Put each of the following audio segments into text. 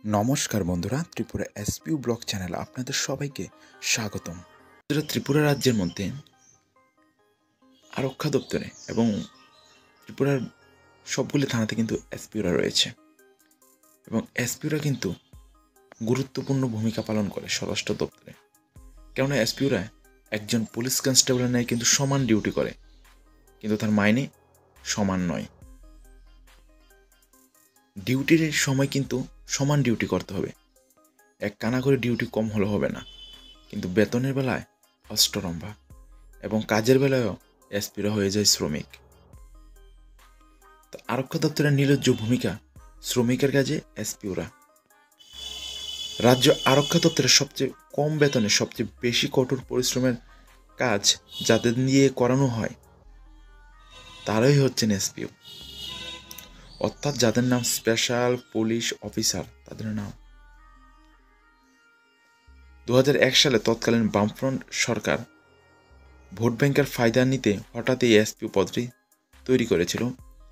নমস্কার বন্ধুরা, Tripura এসপিউ blog channel আপনাদের সবাইকে স্বাগতম। ত্রিপুরা রাজ্যের মধ্যে আরক্ষা দপ্তরে এবং ত্রিপুরার সবগুলি থানাতে কিন্তু এসপিওরা রয়েছে এবং এসপিওরা কিন্তু গুরুত্বপূর্ণ ভূমিকা পালন করে স্বরাষ্ট্র দপ্তরে। কেননা এসপিওরা একজন পুলিশ কনস্টেবলের ন্যায় কিন্তু সমান ডিউটি করে, কিন্তু তার মাইনে সমান নয়। ডিউটির সময় কিন্তু সমান ডিউটি করতে হবে, এক কানা করে ডিউটি কম হলে হবে না, কিন্তু বেতনের বেলায় অষ্টরম্ভা এবং কাজের বেলায়ও এসপিরা হয়ে যায় শ্রমিক। তো আরক্ষা দপ্তরের নির্লজ্জ ভূমিকা, শ্রমিকের কাজে এসপিওরা। রাজ্য আরক্ষা দপ্তরের সবচেয়ে কম বেতনে সবচেয়ে বেশি কঠোর পরিশ্রমের কাজ যাদের নিয়ে করানো হয় তারাই হচ্ছেন এসপিও, অর্থাৎ যাদের নাম স্পেশাল পুলিশ অফিসার। তাদের নাম 2001 সালে তৎকালীন বামফ্রন্ট সরকার ভোট ব্যাংকের ফায়দা নিতে হঠাৎ এই এসপিও পদটি তৈরি করেছিল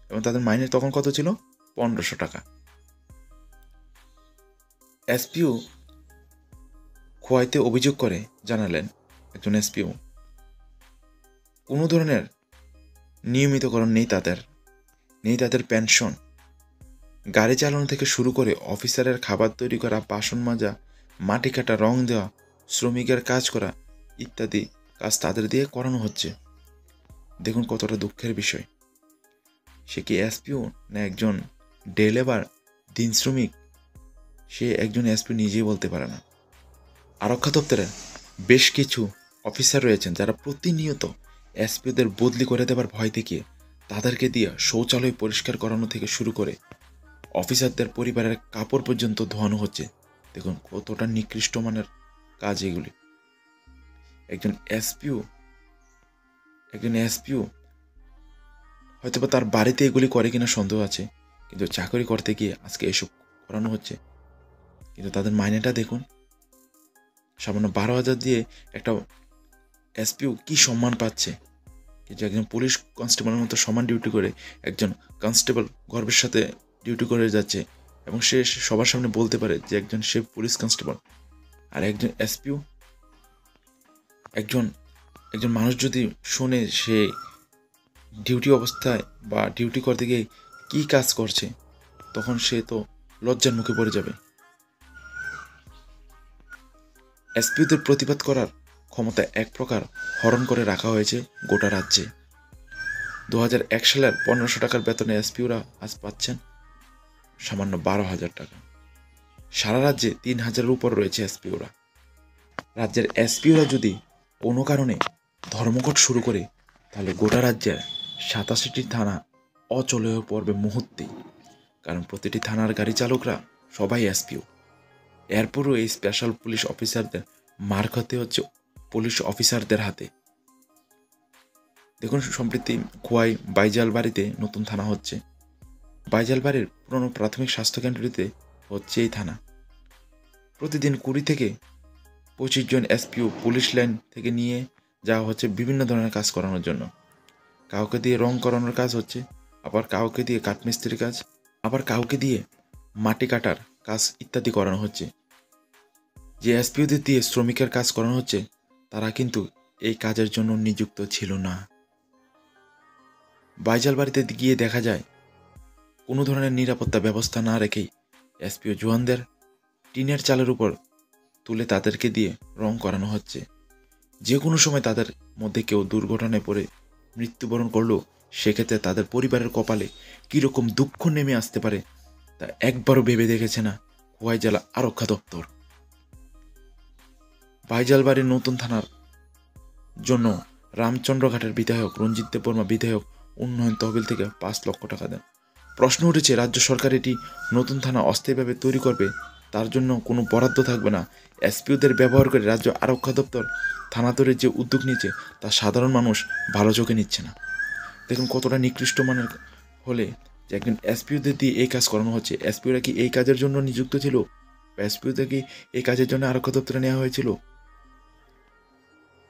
এবং তাদের মাইনে তখন কত ছিল? 1500 টাকা। এসপিও খোয়াইতে অভিযোগ করে জানালেন, একজন এসপিও কোনো ধরনের নিয়মিতকরণ নেই তাদের পেনশন, গাড়ি চালানো থেকে শুরু করে অফিসারের খাবার তৈরি করা, বাসন মাজা, মাটি কাটা, রং দেওয়া, শ্রমিকের কাজ করা ইত্যাদি কাজ তাদের দিয়ে করানো হচ্ছে। দেখুন কতটা দুঃখের বিষয়। সে কি এসপিও না একজন ডে লেবার, দিন শ্রমিক? সে একজন এসপি নিজেই বলতে পারে না। আরক্ষা দপ্তরের বেশ কিছু অফিসার রয়েছেন যারা প্রতিনিয়ত এসপিওদের বদলি করে দেবার ভয় দেখিয়ে তাদেরকে দিয়ে শৌচালয় পরিষ্কার করানো থেকে শুরু করে অফিসারদের পরিবারের কাপড় পর্যন্ত ধোয়ানো হচ্ছে। দেখুন কতটা নিকৃষ্ট মানের কাজ এগুলি। একজন এসপিও হয়তো বা তার বাড়িতে এগুলি করে কিনা সন্দেহ আছে, কিন্তু চাকরি করতে গিয়ে আজকে এসব করানো হচ্ছে। কিন্তু তাদের মাইনেটা দেখুন, সামান্য 12,000 দিয়ে একটা এসপিও কি সম্মান পাচ্ছে, যে একজন পুলিশ কনস্টেবলের মতো সমান ডিউটি করে একজন কনস্টেবল গর্বের সাথে ডিউটি করে যাচ্ছে এবং সে সবার সামনে বলতে পারে যে সে পুলিশ কনস্টেবল। আর একজন এসপিও, একজন মানুষ যদি শোনে সে ডিউটি অবস্থায় বা ডিউটি করতে গিয়ে কি কাজ করছে, তখন সে তো লজ্জার মুখে পড়ে যাবে। এসপিওদের প্রতিবাদ করার ক্ষমতা এক প্রকার হরণ করে রাখা হয়েছে গোটা রাজ্যে। 2001 সালের 1500 টাকার বেতনে এসপিওরা আজ পাচ্ছেন সামান্য 12,000 টাকা। সারা রাজ্যে 3,000-এর উপর রয়েছে এসপিওরা। রাজ্যের এসপিওরা যদি কোনো কারণে ধর্মঘট শুরু করে, তাহলে গোটা রাজ্যের 87টি থানা অচল হয়ে পড়বে মুহূর্তেই, কারণ প্রতিটি থানার গাড়ি চালকরা সবাই এসপিও। এরপরও এই স্পেশাল পুলিশ অফিসারদের মার খেতে হচ্ছে পুলিশ অফিসারদের হাতে। দেখুন সম্প্রতি খোয়াই বাইজালবাড়িতে নতুন থানা হচ্ছে। বাইজালবাড়ির পুরনো প্রাথমিক স্বাস্থ্য কেন্দ্রটিতে হচ্ছে এই থানা। প্রতিদিন 20 থেকে 25 জন এসপিও পুলিশ লাইন থেকে নিয়ে যাওয়া হচ্ছে বিভিন্ন ধরনের কাজ করানোর জন্য। কাউকে দিয়ে রং করানোর কাজ হচ্ছে, আবার কাউকে দিয়ে কাঠমিস্ত্রির কাজ, আবার কাউকে দিয়ে মাটি কাটার কাজ ইত্যাদি করানো হচ্ছে। যে এসপিওদের দিয়ে শ্রমিকের কাজ করানো হচ্ছে তারা কিন্তু এই কাজের জন্য নিযুক্ত ছিল না। বাইজালবাড়িতে গিয়ে দেখা যায় কোনো ধরনের নিরাপত্তা ব্যবস্থা না রেখেই এসপিও জওয়ানদের টিনের চালের উপর তুলে তাদেরকে দিয়ে রং করানো হচ্ছে। যে কোনো সময় তাদের মধ্যে কেউ দুর্ঘটনায় পড়ে মৃত্যুবরণ করলেও সেক্ষেত্রে তাদের পরিবারের কপালে কীরকম দুঃখ নেমে আসতে পারে তা একবারও ভেবে দেখেছে না খোয়াই জেলা আরক্ষা দপ্তর। বাইজালবাড়ির নতুন থানার জন্য রামচন্দ্রঘাটের বিধায়ক রঞ্জিত দেববর্মা বিধায়ক উন্নয়ন তহবিল থেকে 5 লক্ষ টাকা দেন। প্রশ্ন উঠেছে, রাজ্য সরকার এটি নতুন থানা অস্থায়ীভাবে তৈরি করবে, তার জন্য কোনো বরাদ্দ থাকবে না। এসপিওদের ব্যবহার করে রাজ্য আরক্ষা দপ্তর থানা তৈরির যে উদ্যোগ নিয়েছে তা সাধারণ মানুষ ভালো চোখে নিচ্ছে না। দেখুন কতটা নিকৃষ্ট মানের হলে যে একজন এসপিওদের দিয়ে এই কাজ করানো হচ্ছে। এসপিওরা কি এই কাজের জন্য নিযুক্ত ছিল? এসপিওদের কি এই কাজের জন্য আরক্ষা দপ্তরে নেওয়া হয়েছিল?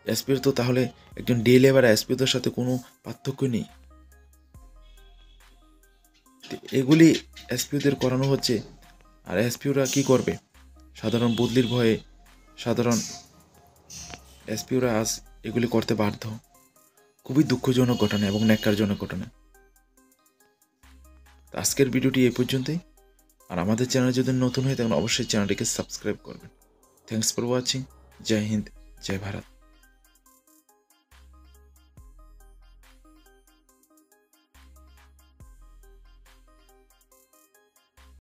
এসপিওর তো তাহলে একজন ডে লেবার এসপিওদের সাথে কোনো পার্থক্য নেই। এগুলি এসপিওদের করানো হচ্ছে আর এসপিওরা কি করবে? সাধারণ বদলির ভয়ে সাধারণ এসপিওরা আজ এগুলি করতে বাধ্য। খুবই দুঃখজনক ঘটনা এবং ন্যাক্কারজনক ঘটনা। আজকের ভিডিওটি এই পর্যন্তই। আর আমাদের চ্যানেল যদি নতুন হয়ে থাকেন অবশ্যই চ্যানেলটিকে সাবস্ক্রাইব করবেন। Thanks for watching. জয় হিন্দ, জয় ভারত।